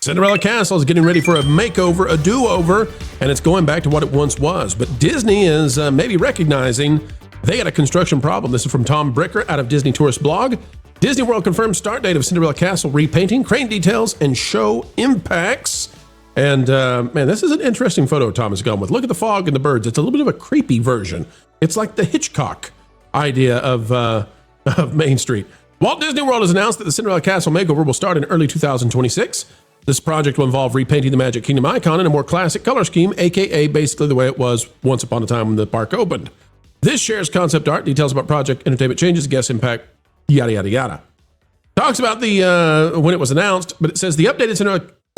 Cinderella Castle is getting ready for a makeover, a do-over, and it's going back to what it once was. But Disney is maybe recognizing they got a construction problem. This is from Tom Bricker out of Disney Tourist Blog. Disney World confirms start date of Cinderella Castle repainting, crane details, and show impacts. And man, this is an interesting photo Tom has gone with. Look at the fog and the birds. It's a little bit of a creepy version. It's like the Hitchcock idea of Main Street. Walt Disney World has announced that the Cinderella Castle makeover will start in early 2026. This project will involve repainting the Magic Kingdom icon in a more classic color scheme, aka basically the way it was once upon a time when the park opened. This shares concept art, details about project, entertainment changes, guest impact, yada, yada, yada. Talks about the when it was announced, but it says the updated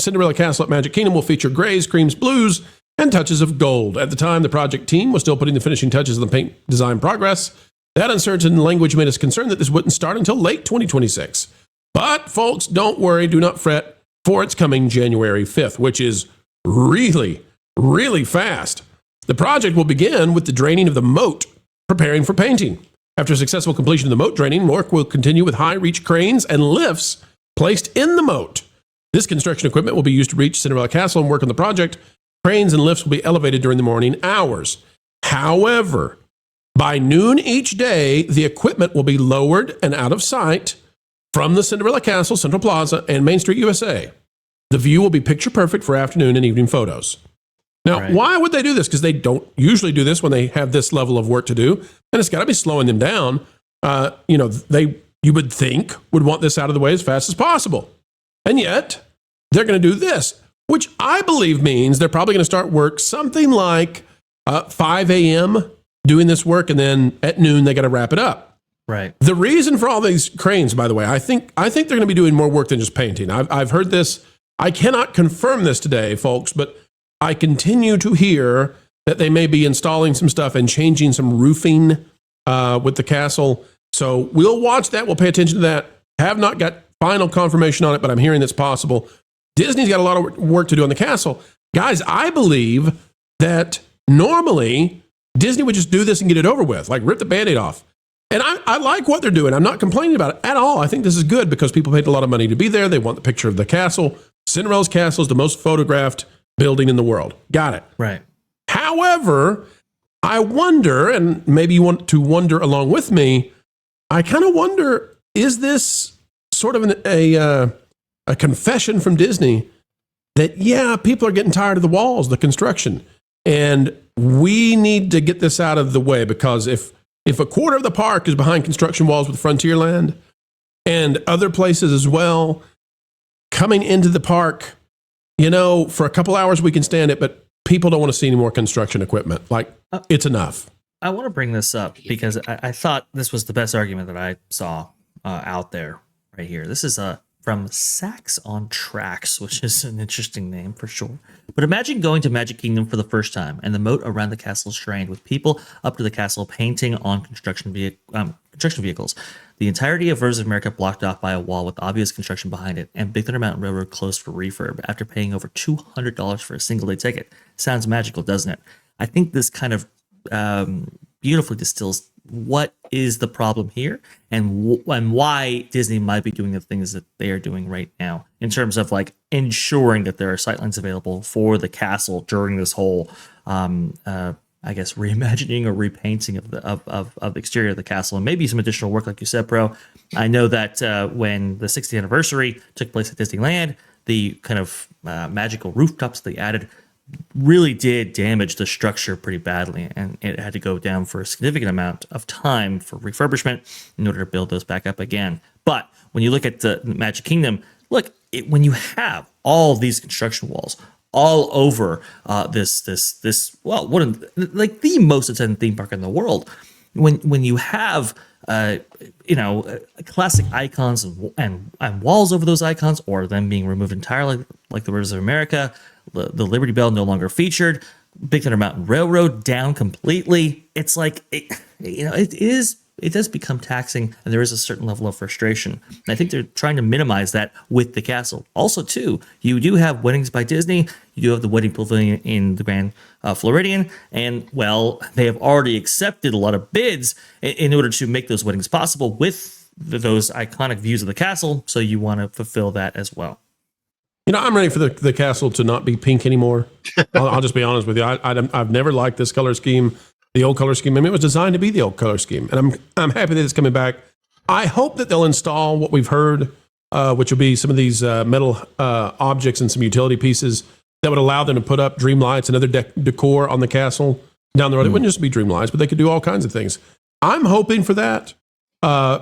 Cinderella Castle at Magic Kingdom will feature grays, creams, blues, and touches of gold. At the time, the project team was still putting the finishing touches on the paint design progress. That uncertain language made us concerned that this wouldn't start until late 2026. But folks, don't worry, do not fret, for it's coming January 5th, which is really, really fast. The project will begin with the draining of the moat, preparing for painting. After successful completion of the moat draining, work will continue with high-reach cranes and lifts placed in the moat. This construction equipment will be used to reach Cinderella Castle and work on the project. Cranes and lifts will be elevated during the morning hours. However, by noon each day, the equipment will be lowered and out of sight from the Cinderella Castle, Central Plaza, and Main Street, USA. The view will be picture perfect for afternoon and evening photos. Now, Why would they do this? Because they don't usually do this when they have this level of work to do, and it's got to be slowing them down. You would think would want this out of the way as fast as possible. And yet, they're going to do this, which I believe means they're probably going to start work something like 5 a.m. doing this work, and then at noon, they got to wrap it up. Right. The reason for all these cranes, by the way, I think they're going to be doing more work than just painting. I've heard this. I cannot confirm this today, folks, but I continue to hear that they may be installing some stuff and changing some roofing with the castle. So we'll watch that. We'll pay attention to that. Have not got final confirmation on it, but I'm hearing it's possible. Disney's got a lot of work to do on the castle. Guys, I believe that normally Disney would just do this and get it over with, like rip the Band-Aid off. And I like what they're doing. I'm not complaining about it at all. I think this is good because people paid a lot of money to be there. They want the picture of the castle. Cinderella's castle is the most photographed building in the world. Got it. Right. However, I wonder, and maybe you want to wonder along with me, I kind of wonder, is this sort of a confession from Disney that, yeah, people are getting tired of the walls, the construction, and we need to get this out of the way because if a quarter of the park is behind construction walls with Frontierland and other places as well, coming into the park, for a couple hours we can stand it, but people don't want to see any more construction equipment. Like, it's enough. I want to bring this up because I thought this was the best argument that I saw out there right here. This is from Sax on Tracks, which is an interesting name for sure. But imagine going to Magic Kingdom for the first time and the moat around the castle is drained with people up to the castle painting on construction vehicles. The entirety of Rivers of America blocked off by a wall with obvious construction behind it, and Big Thunder Mountain Railroad closed for refurb after paying over $200 for a single day ticket. Sounds magical, doesn't it? I think this kind of beautifully distills what is the problem here and why Disney might be doing the things that they are doing right now in terms of like ensuring that there are sightlines available for the castle during this whole reimagining or repainting of the exterior of the castle, and maybe some additional work like you said, Pro. I know that when the 60th anniversary took place at Disneyland, the kind of magical rooftops they added really did damage the structure pretty badly, and it had to go down for a significant amount of time for refurbishment in order to build those back up again. But when you look at the Magic Kingdom, when you have all these construction walls all over one of the most attended theme park in the world, when you have classic icons and walls over those icons, or them being removed entirely, like the Rivers of America, the Liberty Bell no longer featured, Big Thunder Mountain Railroad down completely. It's like it does become taxing, and there is a certain level of frustration. And I think they're trying to minimize that with the castle. Also, too, you do have Weddings by Disney. You do have the Wedding Pavilion in the Grand Floridian. And, well, they have already accepted a lot of bids in order to make those weddings possible with those iconic views of the castle. So you want to fulfill that as well. I'm ready for the castle to not be pink anymore. I'll just be honest with you. I've never liked this color scheme, the old color scheme. I mean, it was designed to be the old color scheme, and I'm happy that it's coming back. I hope that they'll install what we've heard, which will be some of these metal objects and some utility pieces that would allow them to put up dream lights and other decor on the castle down the road. It wouldn't just be dream lights, but they could do all kinds of things. I'm hoping for that.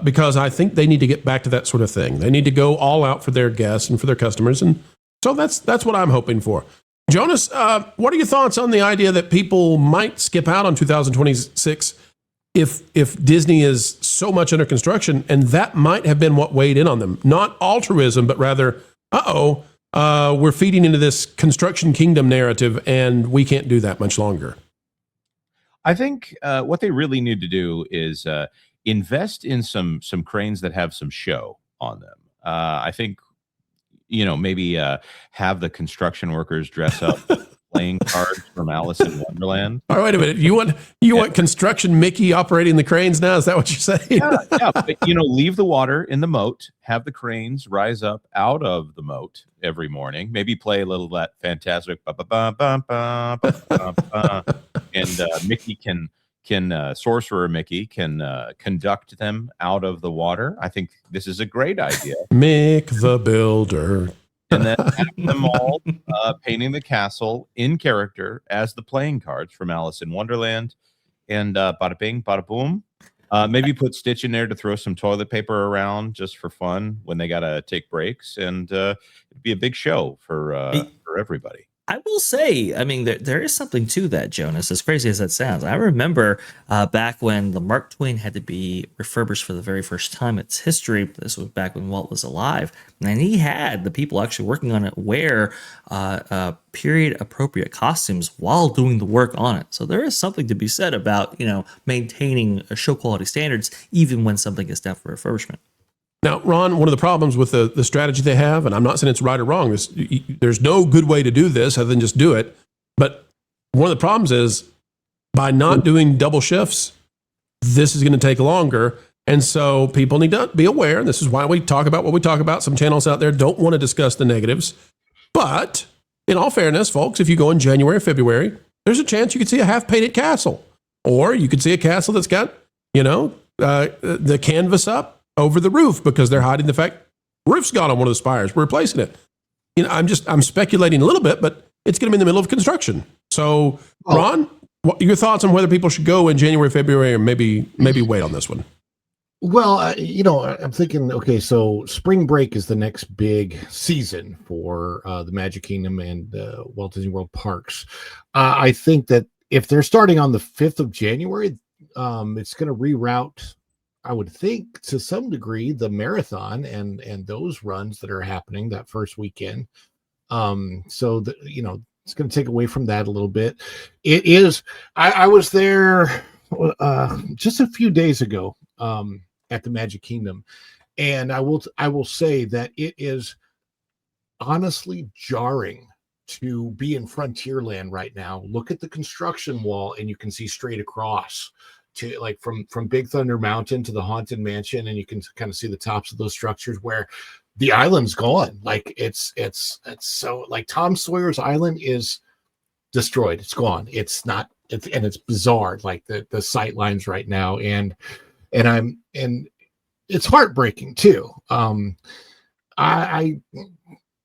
Because I think they need to get back to that sort of thing. They need to go all out for their guests and for their customers. And so that's what I'm hoping for. Jonas, what are your thoughts on the idea that people might skip out on 2026 if Disney is so much under construction, and that might have been what weighed in on them? Not altruism, but rather, we're feeding into this construction kingdom narrative, and we can't do that much longer. I think what they really need to do is invest in some cranes that have some show on them. I think, maybe have the construction workers dress up playing cards from Alice in Wonderland. All right, wait a minute. You want construction Mickey operating the cranes now? Is that what you're saying? Yeah. But, leave the water in the moat, have the cranes rise up out of the moat every morning. Maybe play a little of that fantastic and Mickey can Sorcerer Mickey can conduct them out of the water. I think this is a great idea. Mick the Builder. And then have them all painting the castle in character as the playing cards from Alice in Wonderland. And bada bing, bada boom. Maybe put Stitch in there to throw some toilet paper around just for fun when they got to take breaks. And it'd be a big show for everybody. I will say, I mean, there is something to that, Jonas, as crazy as that sounds. I remember back when the Mark Twain had to be refurbished for the very first time in its history. This was back when Walt was alive. And he had the people actually working on it wear period-appropriate costumes while doing the work on it. So there is something to be said about, maintaining show quality standards even when something is down for refurbishment. Now, Ron, one of the problems with the strategy they have, and I'm not saying it's right or wrong, there's no good way to do this other than just do it. But one of the problems is by not doing double shifts, this is going to take longer. And so people need to be aware. And this is why we talk about what we talk about. Some channels out there don't want to discuss the negatives. But in all fairness, folks, if you go in January or February, there's a chance you could see a half-painted castle. Or you could see a castle that's got, the canvas up over the roof because they're hiding the fact roof's gone on one of the spires. We're replacing it. I'm speculating a little bit, but it's going to be in the middle of construction. So, Ron, what your thoughts on whether people should go in January, February, or maybe wait on this one? Well, I'm thinking, okay, so spring break is the next big season for the Magic Kingdom and Walt Disney World parks. I think that if they're starting on the 5th of January, it's going to reroute, I would think, to some degree, the marathon and those runs that are happening that first weekend. So it's going to take away from that a little bit. It is. I was there just a few days ago at the Magic Kingdom, and I will say that it is honestly jarring to be in Frontierland right now. Look at the construction wall, and you can see straight across to like from Big Thunder Mountain to the Haunted Mansion, and you can kind of see the tops of those structures where the island's gone. Like it's so like Tom Sawyer's Island is destroyed. It's gone. It's not. It's bizarre. Like the sight lines right now, and it's heartbreaking too.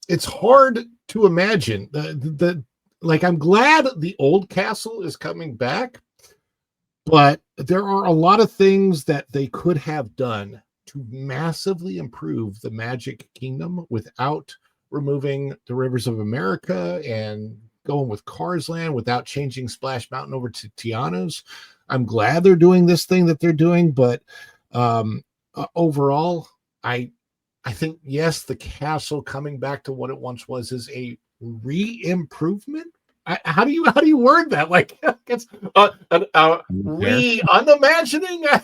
It's hard to imagine like I'm glad the old castle is coming back. But there are a lot of things that they could have done to massively improve the Magic Kingdom without removing the Rivers of America and going with Cars Land, without changing Splash Mountain over to Tiana's. I'm glad they're doing this thing that they're doing, but overall, I think, yes, the castle coming back to what it once was is a re-improvement. How do you word that? Like it's unimagining. I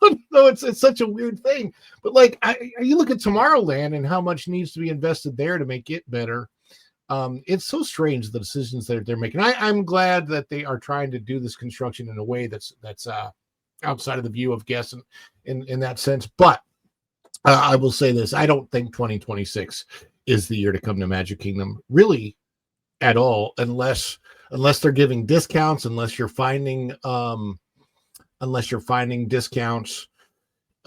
don't know. It's such a weird thing. But like, you look at Tomorrowland and how much needs to be invested there to make it better. It's so strange the decisions that they're making. I'm glad that they are trying to do this construction in a way that's outside of the view of guests in that sense. But I will say this: I don't think 2026 is the year to come to Magic Kingdom, really, at all, unless they're giving discounts, unless you're finding discounts.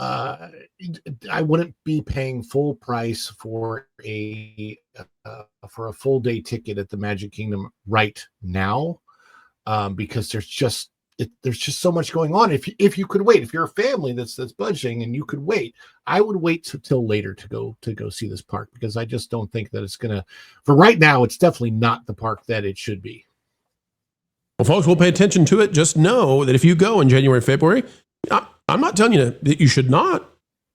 I wouldn't be paying full price for a full day ticket at the Magic Kingdom right now, because there's just so much going on. If you could wait, if you're a family that's budgeting and you could wait, I would wait till later to go see this park, because I just don't think that it's gonna. For right now, it's definitely not the park that it should be. Well, folks, we'll pay attention to it. Just know that if you go in January, February, I'm not telling you that you should not.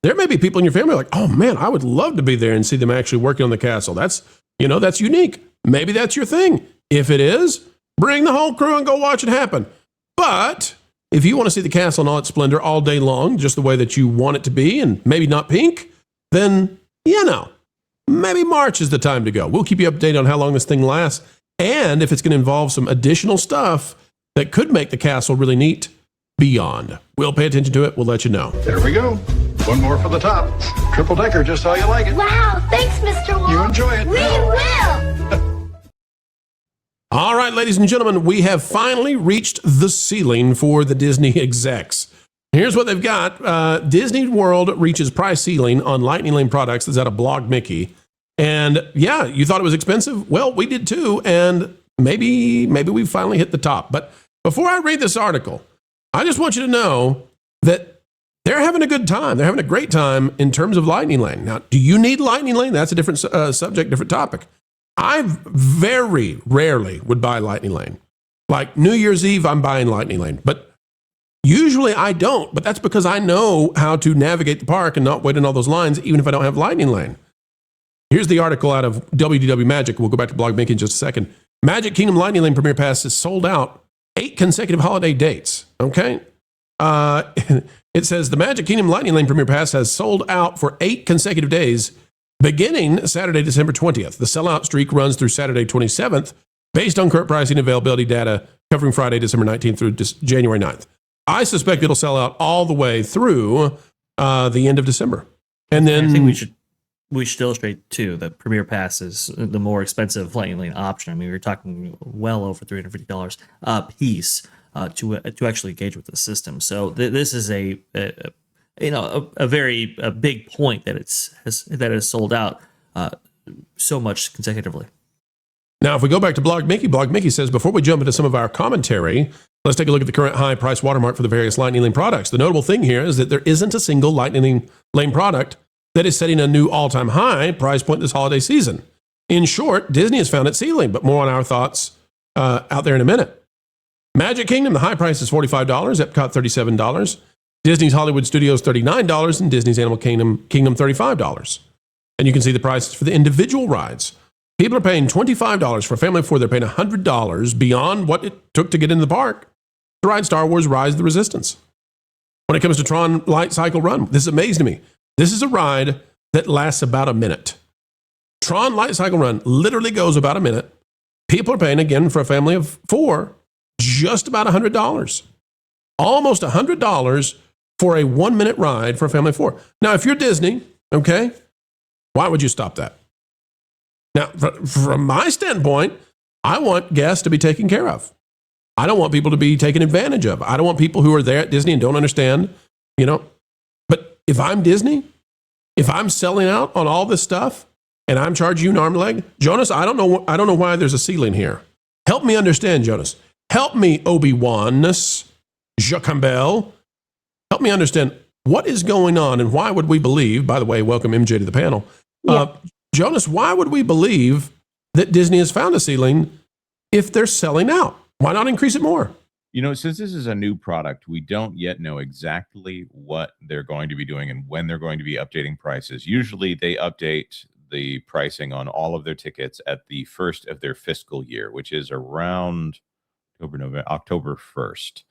There may be people in your family like, oh man, I would love to be there and see them actually working on the castle. That's unique. Maybe that's your thing. If it is, bring the whole crew and go watch it happen. But if you want to see the castle in all its splendor all day long, just the way that you want it to be, and maybe not pink, then, maybe March is the time to go. We'll keep you updated on how long this thing lasts, and if it's going to involve some additional stuff that could make the castle really neat beyond. We'll pay attention to it. We'll let you know. There we go. One more for the top. Triple decker, just how you like it. Wow, thanks, Mr. Walt. You enjoy it. We will. All right, ladies and gentlemen, we have finally reached the ceiling for the Disney execs. Here's what they've got. Disney World reaches price ceiling on Lightning Lane products. That's out of Blog Mickey. And yeah, you thought it was expensive? Well, we did too. And maybe we finally hit the top. But before I read this article, I just want you to know that they're having a good time. They're having a great time in terms of Lightning Lane. Now, do you need Lightning Lane? That's a different subject, different topic. I very rarely would buy Lightning Lane. Like New Year's Eve, I'm buying Lightning Lane. But usually I don't. But that's because I know how to navigate the park and not wait in all those lines, even if I don't have Lightning Lane. Here's the article out of WDW Magic. We'll go back to Blog Mickey in just a second. Magic Kingdom Lightning Lane Premier Pass is sold out 8 consecutive holiday dates. Okay. It says the Magic Kingdom Lightning Lane Premier Pass has sold out for 8 consecutive days, beginning Saturday, December 20th. The sellout streak runs through Saturday, 27th, based on current pricing availability data covering Friday, December 19th through January 9th. I suspect it'll sell out all the way through the end of December. And then I think we should illustrate too that Premier Pass is the more expensive Lightning Lane option. I mean, we're talking well over $350 a piece to actually engage with the system. So this is a very big point that it's sold out so much consecutively. Now, if we go back to Blog Mickey says, before we jump into some of our commentary, let's take a look at the current high price watermark for the various Lightning Lane products. The notable thing here is that there isn't a single Lightning Lane product that is setting a new all-time high price point this holiday season. In short, Disney has found its ceiling, but more on our thoughts out there in a minute. Magic Kingdom, the high price is $45, Epcot $37, Disney's Hollywood Studios $39, and Disney's Animal Kingdom $35. And you can see the prices for the individual rides. People are paying $25 for a family of 4. They're paying $100 beyond what it took to get into the park to ride Star Wars Rise of the Resistance. When it comes to Tron Light Cycle Run, this is amazing to me. This is a ride that lasts about a minute. Tron Light Cycle Run literally goes about a minute. People are paying, again, for a family of 4, just about $100. Almost $100 for a 1-minute ride for a family of 4. Now, if you're Disney, okay, why would you stop that? Now, from my standpoint, I want guests to be taken care of. I don't want people to be taken advantage of. I don't want people who are there at Disney and don't understand, But if I'm Disney, if I'm selling out on all this stuff and I'm charging you an arm and leg, Jonas, I don't know why there's a ceiling here. Help me understand, Jonas. Help me, Obi-Wan-ness, Campbell. Help me understand what is going on and why would we believe, by the way, welcome MJ to the panel. Yeah. Jonas, why would we believe that Disney has found a ceiling if they're selling out? Why not increase it more? Since this is a new product, we don't yet know exactly what they're going to be doing and when they're going to be updating prices. Usually they update the pricing on all of their tickets at the first of their fiscal year, which is around October 1st.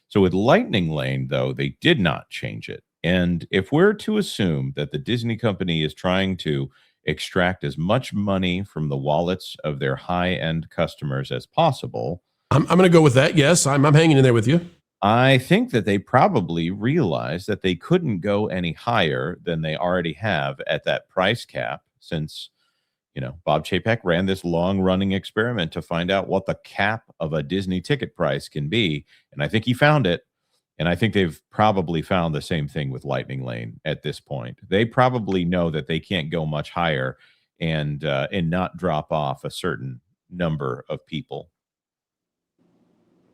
So with Lightning Lane, though, they did not change it. And if we're to assume that the Disney company is trying to extract as much money from the wallets of their high-end customers as possible, I'm going to go with that. Yes, I'm hanging in there with you. I think that they probably realized that they couldn't go any higher than they already have at that price cap, since, Bob Chapek ran this long-running experiment to find out what the cap of a Disney ticket price can be, and I think he found it. And I think they've probably found the same thing with Lightning Lane at this point. They probably know that they can't go much higher and not drop off a certain number of people.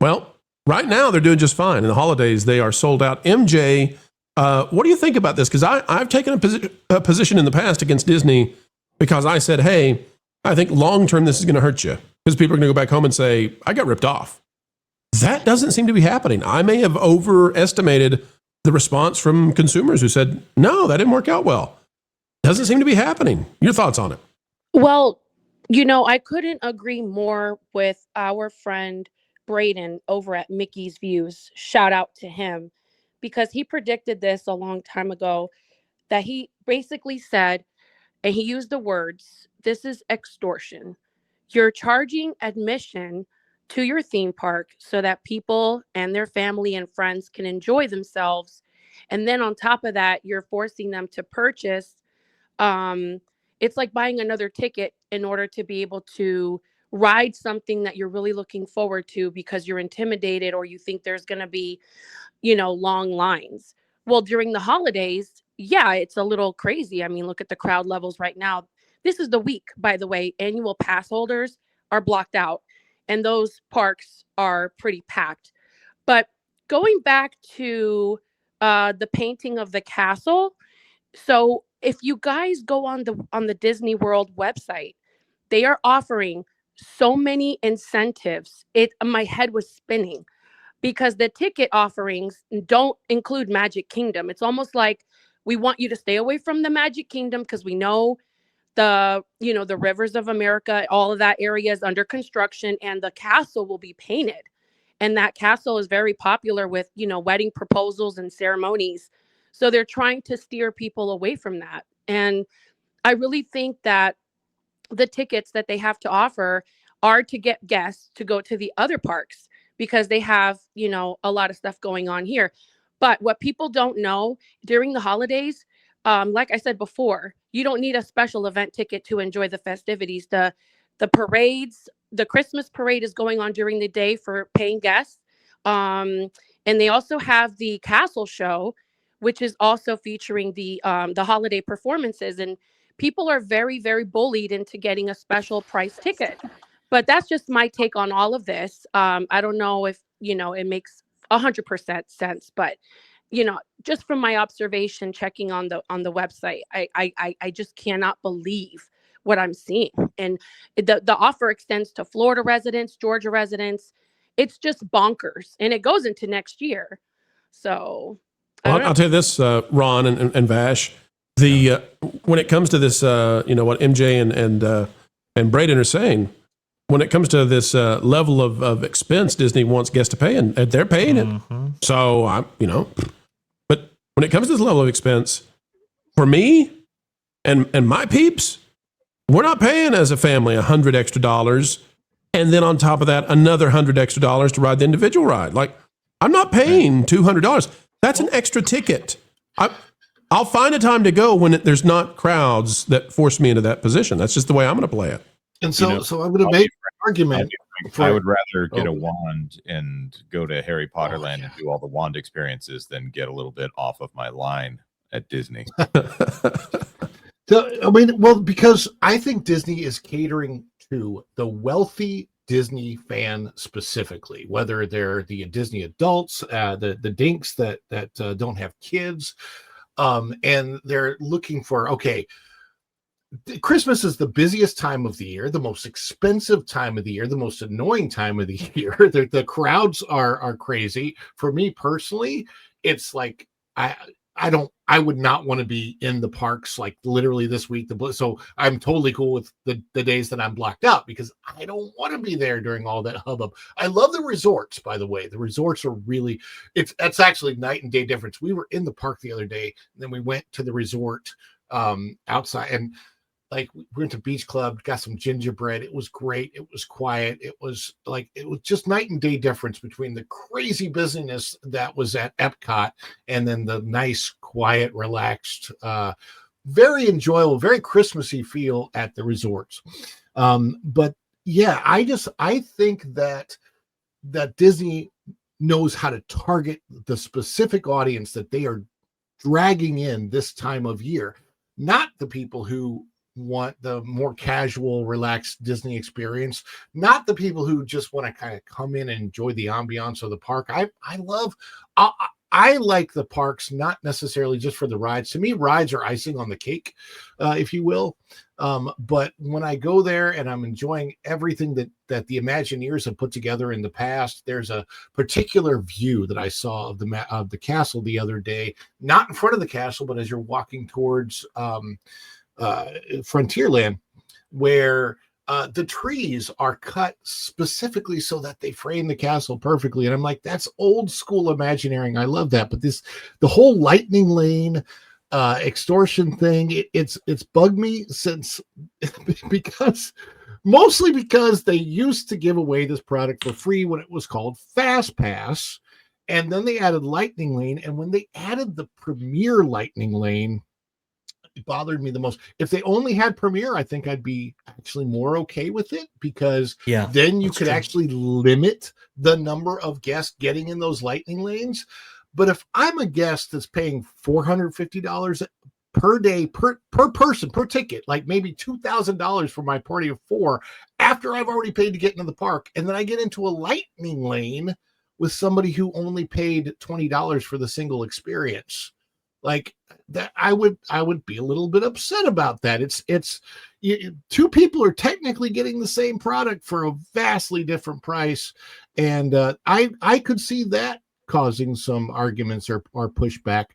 Well, right now they're doing just fine. In the holidays, they are sold out. MJ, what do you think about this? Because I've taken a position in the past against Disney because I said, hey, I think long-term this is going to hurt you because people are going to go back home and say, I got ripped off. That doesn't seem to be happening. I may have overestimated the response from consumers who said, no, that didn't work out well. Doesn't seem to be happening. Your thoughts on it? Well, I couldn't agree more with our friend Braden over at Mickey's Views. Shout out to him because he predicted this a long time ago, that he basically said, and he used the words, this is extortion. You're charging admission to your theme park so that people and their family and friends can enjoy themselves. And then on top of that, you're forcing them to purchase. It's like buying another ticket in order to be able to ride something that you're really looking forward to because you're intimidated or you think there's going to be, long lines. Well, during the holidays, yeah, it's a little crazy. I mean, look at the crowd levels right now. This is the week, by the way, annual pass holders are blocked out. And those parks are pretty packed. But going back to the painting of the castle, so if you guys go on the Disney World website, they are offering so many incentives. My head was spinning because the ticket offerings don't include Magic Kingdom. It's almost like we want you to stay away from the Magic Kingdom because we know the rivers of America, all of that area is under construction and the castle will be painted. And that castle is very popular with, wedding proposals and ceremonies. So they're trying to steer people away from that. And I really think that the tickets that they have to offer are to get guests to go to the other parks because they have, a lot of stuff going on here. But what people don't know during the holidays, like I said before, you don't need a special event ticket to enjoy the festivities. The parades, the Christmas parade is going on during the day for paying guests. And they also have the castle show, which is also featuring the holiday performances. And people are very, very bullied into getting a special price ticket. But that's just my take on all of this. I don't know if, it makes 100% sense, but just from my observation, checking on the website, I just cannot believe what I'm seeing. And the offer extends to Florida residents, Georgia residents. It's just bonkers, and it goes into next year. So I'll tell you this, Ron and Vash, when it comes to this, what MJ and Braden are saying, when it comes to this level of expense Disney wants guests to pay, and they're paying it. Mm-hmm. So but when it comes to this level of expense, for me and my peeps, we're not paying as a family $100 extra, and then on top of that, another $100 extra to ride the individual ride. Like, I'm not paying $200. That's an extra ticket. I'll find a time to go when there's not crowds that force me into that position. That's just the way I'm going to play it. And so I'm going to make an argument. I would rather get a wand and go to Harry Potter Land and do all the wand experiences than get a little bit off of my line at Disney. Because I think Disney is catering to the wealthy Disney fan specifically, whether they're the Disney adults, the dinks that don't have kids, and they're looking for, Christmas is the busiest time of the year, the most expensive time of the year, the most annoying time of the year. The crowds are crazy. For me personally, it's like I would not want to be in the parks like literally this week. So I'm totally cool with the days that I'm blocked out because I don't want to be there during all that hubbub. I love the resorts, by the way. The resorts are really, that's actually night and day difference. We were in the park the other day, and then we went to the resort outside, and like we went to Beach Club, got some gingerbread. It was great. It was quiet. It was just night and day difference between the crazy busyness that was at Epcot and then the nice, quiet, relaxed very enjoyable, very Christmassy feel at the resorts. But yeah, I think that Disney knows how to target the specific audience that they are dragging in this time of year, not the people who want the more casual, relaxed Disney experience, not the people who just want to kind of come in and enjoy the ambiance of the park. I like the parks, not necessarily just for the rides. To me, rides are icing on the cake, if you will. But when I go there and I'm enjoying everything that the Imagineers have put together in the past, there's a particular view that I saw of the castle the other day, not in front of the castle, but as you're walking towards Frontierland, where the trees are cut specifically so that they frame the castle perfectly. And I'm like, that's old school Imagineering. I love that. But the whole lightning lane extortion thing, it's bugged me since mostly because they used to give away this product for free when it was called Fast Pass. And then they added lightning lane. And when they added the Premier lightning lane, it bothered me the most. If they only had Premiere, I think I'd be actually more okay with it, because then you could actually limit the number of guests getting in those lightning lanes. But if I'm a guest that's paying $450 per day, per person, per ticket, like maybe $2,000 for my party of 4, after I've already paid to get into the park, and then I get into a lightning lane with somebody who only paid $20 for the single experience, like that, I would be a little bit upset about that. It's two people are technically getting the same product for a vastly different price, and I could see that causing some arguments or pushback.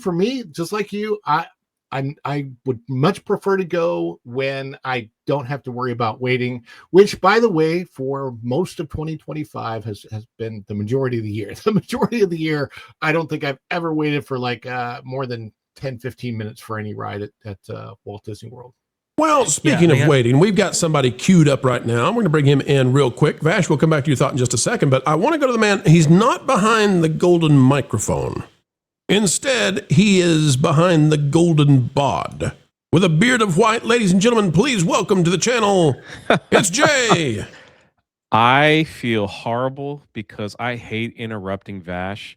For me, just like you, I would much prefer to go when I don't have to worry about waiting, which, by the way, for most of 2025 has been the majority of the year. The majority of the year, I don't think I've ever waited for like more than 10, 15 minutes for any ride at Walt Disney World. Well, speaking of waiting, we've got somebody queued up right now. I'm going to bring him in real quick. Vash, we'll come back to your thought in just a second, but I want to go to the man. He's not behind the golden microphone. Instead, he is behind the golden bod. With a beard of white, ladies and gentlemen, please welcome to the channel, it's Jay. I feel horrible because I hate interrupting Vash.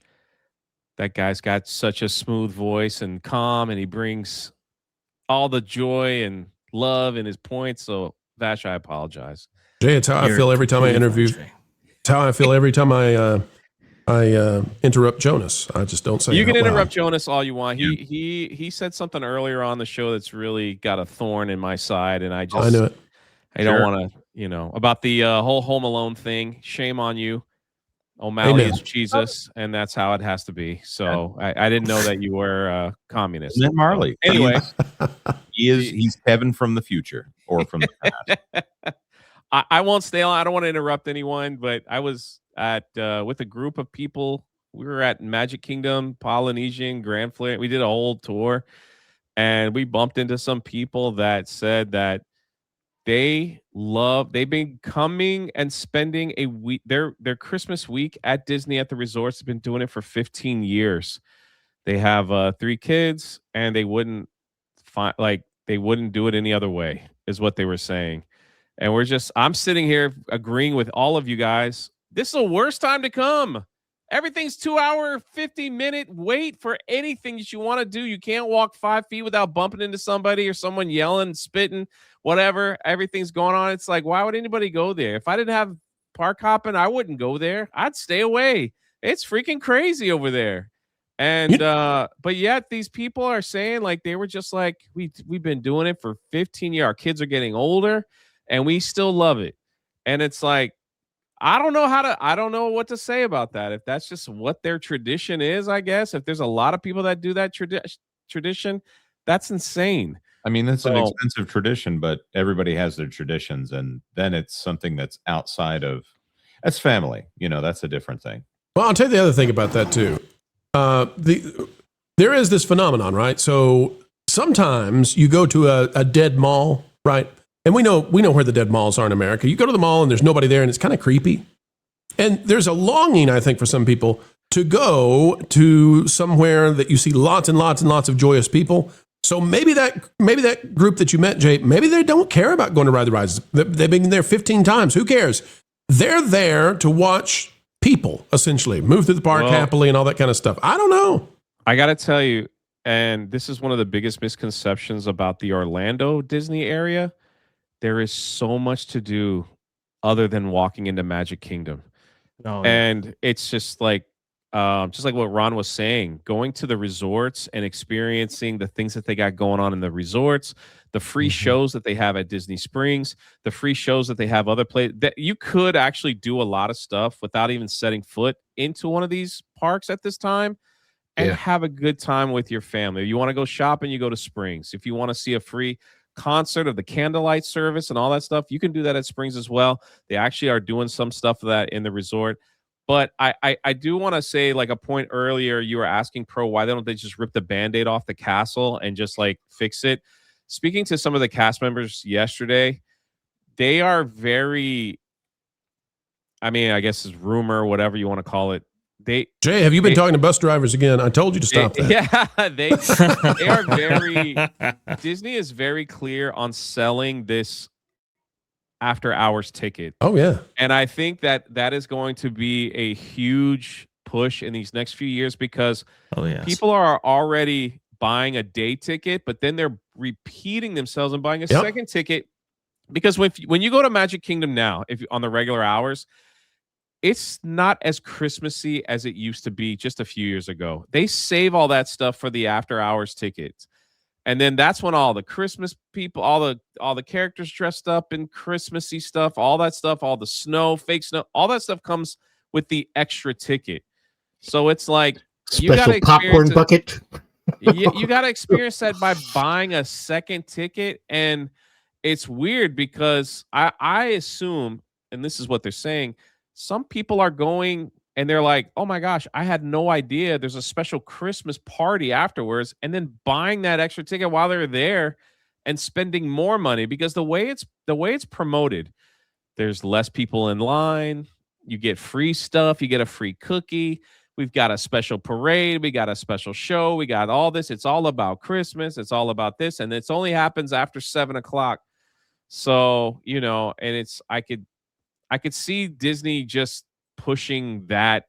That guy's got such a smooth voice and calm, and he brings all the joy and love in his points. So, Vash, I apologize. Jay, it's how I feel every time I interview. It's how I feel every time I interrupt Jonas. I just don't say. You can interrupt Jonas all you want. He said something earlier on the show that's really got a thorn in my side, and I knew it. I don't want to, about the whole Home Alone thing. Shame on you. O'Malley is Jesus, and that's how it has to be. So I didn't know that you were a communist. And then Marley. Anyway, he's Kevin from the future or from the past. I won't stay on. I don't want to interrupt anyone, but I was at with a group of people. We were at Magic Kingdom, Polynesian, Grand Flare. We did a whole tour, and we bumped into some people that said that they've been coming and spending a week, their Christmas week at Disney at the resorts. Have been doing it for 15 years. They have 3 kids, and they wouldn't do it any other way, is what they were saying. And I'm sitting here agreeing with all of you guys. This is the worst time to come. Everything's 2-hour, 50-minute wait for anything that you want to do. You can't walk 5 feet without bumping into somebody or someone yelling, spitting, whatever. Everything's going on. It's like, why would anybody go there? If I didn't have park hopping, I wouldn't go there. I'd stay away. It's freaking crazy over there. And but yet these people are saying, like, they were just like, we've been doing it for 15 years. Our kids are getting older, and we still love it. And it's like, I don't know what to say about that. If that's just what their tradition is, I guess. If there's a lot of people that do that tradition, that's insane. I mean, that's an expensive tradition, but everybody has their traditions, and then it's something that's outside of. That's family, that's a different thing. Well, I'll tell you the other thing about that too. There is this phenomenon, right? So sometimes you go to a dead mall, right? And we know where the dead malls are in America. You go to the mall and there's nobody there, and it's kind of creepy. And there's a longing, I think, for some people to go to somewhere that you see lots and lots and lots of joyous people, So maybe that group that you met, Jay, maybe they don't care about going to ride the rides. They've been there 15 times. Who cares? They're there to watch people essentially move through the park happily and all that kind of stuff. I don't know. I got to tell you, and this is one of the biggest misconceptions about the Orlando Disney area. There is so much to do other than walking into Magic Kingdom. Oh, And it's just like what Ron was saying, going to the resorts and experiencing the things that they got going on in the resorts, the free shows that they have at Disney Springs, the free shows that they have other places. That you could actually do a lot of stuff without even setting foot into one of these parks at this time and have a good time with your family. If you want to go shopping, you go to Springs. If you want to see a free concert of the candlelight service and all that stuff, you can do that at Springs as well. They actually are doing some stuff of that in the resort. But I do want to say, like a point earlier, you were asking Pro, why don't they just rip the Band-Aid off the castle and just like fix it? Speaking to some of the cast members yesterday, they are very, I mean, I guess it's rumor, whatever you want to call it. Jay, have you been talking to bus drivers again? I told you to stop that. Yeah, they are very, Disney is very clear on selling this after hours ticket. Oh yeah. And I think that is going to be a huge push in these next few years because people are already buying a day ticket, but then they're repeating themselves and buying a second ticket because when you go to Magic Kingdom now, if on the regular hours, it's not as Christmassy as it used to be just a few years ago. They save all that stuff for the after hours tickets. And then that's when all the Christmas people, all the characters dressed up in Christmassy stuff, all that stuff, all the snow, fake snow, all that stuff comes with the extra ticket. So it's like special popcorn bucket. You got to experience that by buying a second ticket. And it's weird because I assume, and this is what they're saying, some people are going and they're like, oh my gosh, I had no idea there's a special Christmas party afterwards, and then buying that extra ticket while they're there and spending more money because the way it's promoted, there's less people in line, you get free stuff, you get a free cookie, we've got a special parade, we got a special show, we got all this. It's all about Christmas, it's all about this, and it only happens after 7:00. So, and it's I could see Disney just pushing that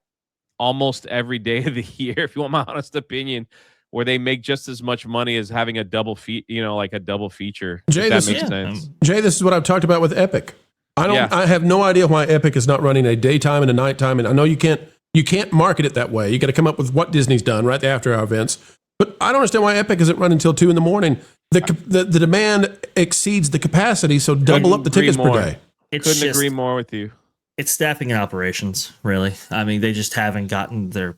almost every day of the year, if you want my honest opinion, where they make just as much money as having a double like a double feature. Jay, that makes sense. Jay, this is what I've talked about with Epic. I have no idea why Epic is not running a daytime and a nighttime. And I know you can't market it that way. You got to come up with what Disney's done, right? The after hour events. But I don't understand why Epic isn't running until 2 a.m. The demand exceeds the capacity, so double up the tickets per day. Couldn't agree more with you. It's staffing and operations, really. I mean, they just haven't gotten the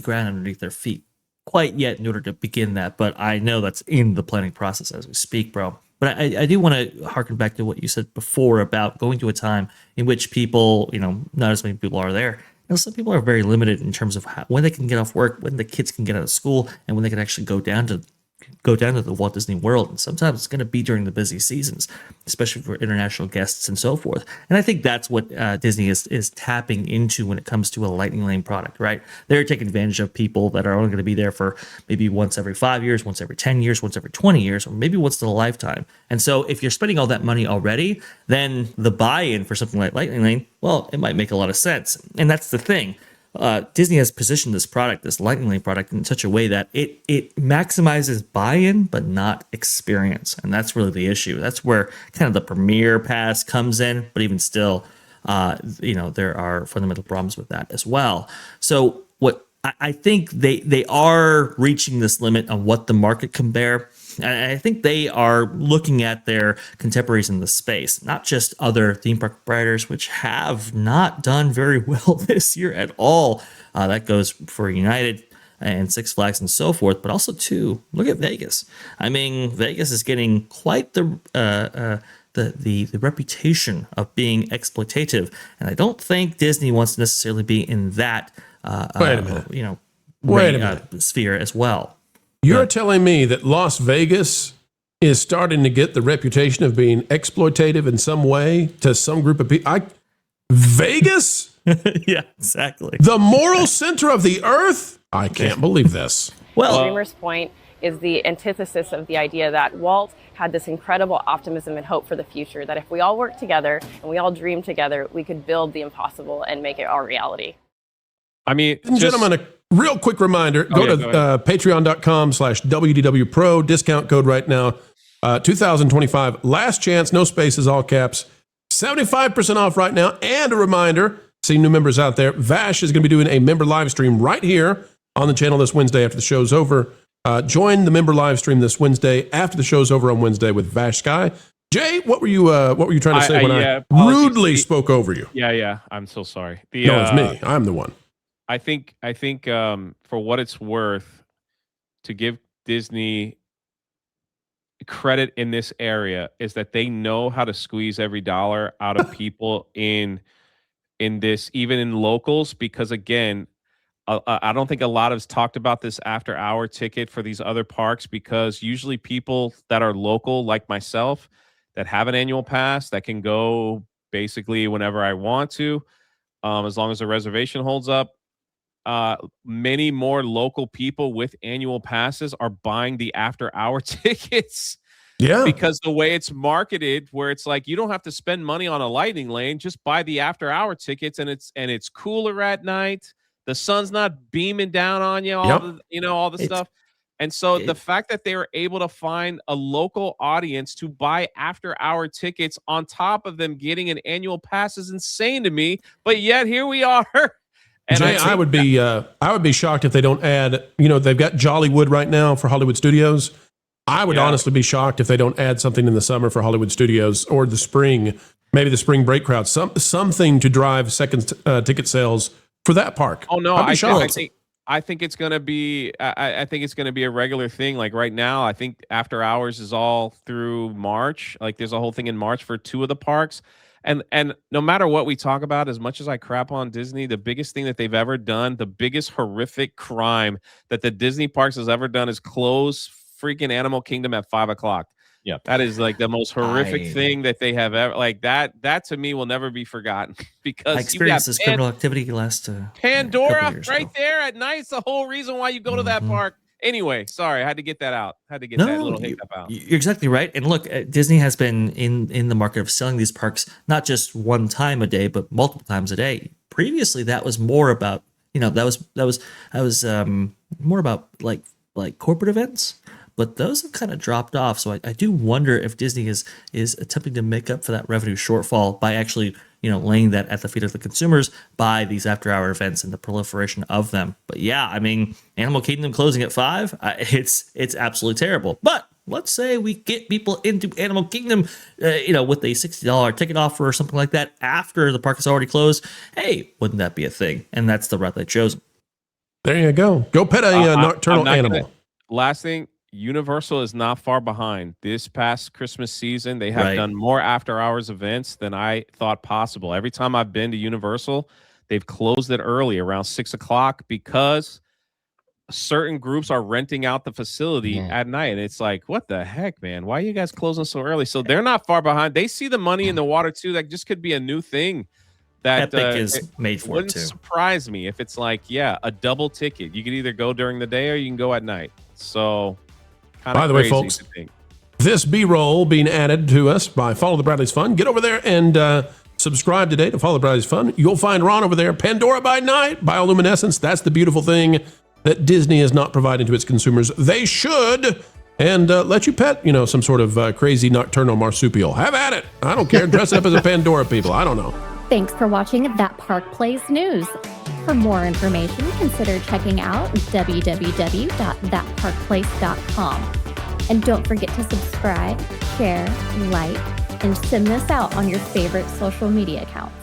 ground underneath their feet quite yet in order to begin that. But I know that's in the planning process as we speak, bro. But I do want to harken back to what you said before about going to a time in which people, not as many people are there. Some people are very limited in terms of when they can get off work, when the kids can get out of school, and when they can actually go down to the Walt Disney World. And sometimes it's going to be during the busy seasons, especially for international guests and so forth. And I think that's what Disney is tapping into when it comes to a Lightning Lane product, right? They're taking advantage of people that are only going to be there for maybe once every 5 years, once every 10 years, once every 20 years, or maybe once in a lifetime. And so if you're spending all that money already, then the buy-in for something like Lightning Lane, well, it might make a lot of sense. And that's the thing. Disney has positioned this product, this Lightning Lane product, in such a way that it maximizes buy-in but not experience, and that's really the issue. That's where kind of the Premier Pass comes in, but even still, there are fundamental problems with that as well. So what I think they are reaching this limit on what the market can bear. And I think they are looking at their contemporaries in the space, not just other theme park proprietors, which have not done very well this year at all. That goes for United and Six Flags and so forth, but also too, look at Vegas. I mean, Vegas is getting quite the reputation of being exploitative, and I don't think Disney wants to necessarily be in that sphere as well. You're telling me that Las Vegas is starting to get the reputation of being exploitative in some way to some group of people? Vegas? Yeah, exactly. The moral center of the earth? I can't believe this. Well, Dreamer's Point is the antithesis of the idea that Walt had this incredible optimism and hope for the future, that if we all work together and we all dream together, we could build the impossible and make it our reality. I mean, Ladies and gentlemen, a real quick reminder, go to patreon.com/WDWPro, discount code right now, 2025, last chance, no spaces, all caps, 75% off right now. And a reminder, seeing new members out there, Vash is going to be doing a member live stream right here on the channel this Wednesday after the show's over. Join the member live stream this Wednesday after the show's over on Wednesday with Vash Sky. Jay, what were you trying to say when I rudely spoke over you? Yeah. I'm so sorry. No, it's me. I'm the one. I think for what it's worth, to give Disney credit in this area is that they know how to squeeze every dollar out of people in this, even in locals, because again, I don't think a lot of us talked about this after hour ticket for these other parks, because usually people that are local, like myself, that have an annual pass that can go basically whenever I want to, as long as the reservation holds up. Many more local people with annual passes are buying the after hour tickets. Yeah. Because the way it's marketed, where it's like you don't have to spend money on a lightning lane, just buy the after hour tickets, and it's cooler at night. The sun's not beaming down on you, all the stuff. And so the fact that they were able to find a local audience to buy after hour tickets on top of them getting an annual pass is insane to me. But yet here we are. And Jay, I would be shocked if they don't add, they've got Jollywood right now for Hollywood Studios. I would honestly be shocked if they don't add something in the summer for Hollywood Studios, or the spring, maybe the spring break crowd, something to drive second ticket sales for that park. Oh no, I think it's going to be, I think it's going to be a regular thing. Like right now, I think after hours is all through March. Like there's a whole thing in March for 2 of the parks. And no matter what we talk about, as much as I crap on Disney, the biggest thing that they've ever done, the biggest horrific crime that the Disney parks has ever done is close freaking Animal Kingdom at 5 o'clock. Yeah, that is like the most horrific thing that they have ever. Like that to me will never be forgotten, because I experienced this criminal activity last Pandora right there at night. It's the whole reason why you go to that park. Anyway, sorry, I had to get that out. Had to get that little hiccup out. You're exactly right. And look, Disney has been in the market of selling these parks not just one time a day, but multiple times a day. Previously, that was more about that was more about like corporate events. But those have kind of dropped off. So I do wonder if Disney is attempting to make up for that revenue shortfall by actually, laying that at the feet of the consumers by these after-hour events and the proliferation of them. But yeah, I mean, Animal Kingdom closing at 5, it's absolutely terrible. But let's say we get people into Animal Kingdom, with a $60 ticket offer or something like that after the park is already closed. Hey, wouldn't that be a thing? And that's the route they've chosen. There you go. Go pet a nocturnal animal. Last thing. Universal is not far behind. This past Christmas season, they have done more after-hours events than I thought possible. Every time I've been to Universal, they've closed it early, around 6 o'clock, because certain groups are renting out the facility at night. And it's like, what the heck, man? Why are you guys closing so early? So they're not far behind. They see the money in the water, too. That just could be a new thing. That Epic is made for it, too. Wouldn't surprise me if it's like, a double ticket. You could either go during the day or you can go at night. So... By the way, folks, this B-roll being added to us by Follow the Bradley's Fun. Get over there and subscribe today to Follow the Bradley's Fun. You'll find Ron over there, Pandora by Night, Bioluminescence. That's the beautiful thing that Disney is not providing to its consumers. They should, and let you pet, some sort of crazy nocturnal marsupial. Have at it. I don't care. Dress up as a Pandora, people. I don't know. Thanks for watching That Park Plays News. For more information, consider checking out www.thatparkplace.com. And don't forget to subscribe, share, like, and send this out on your favorite social media accounts.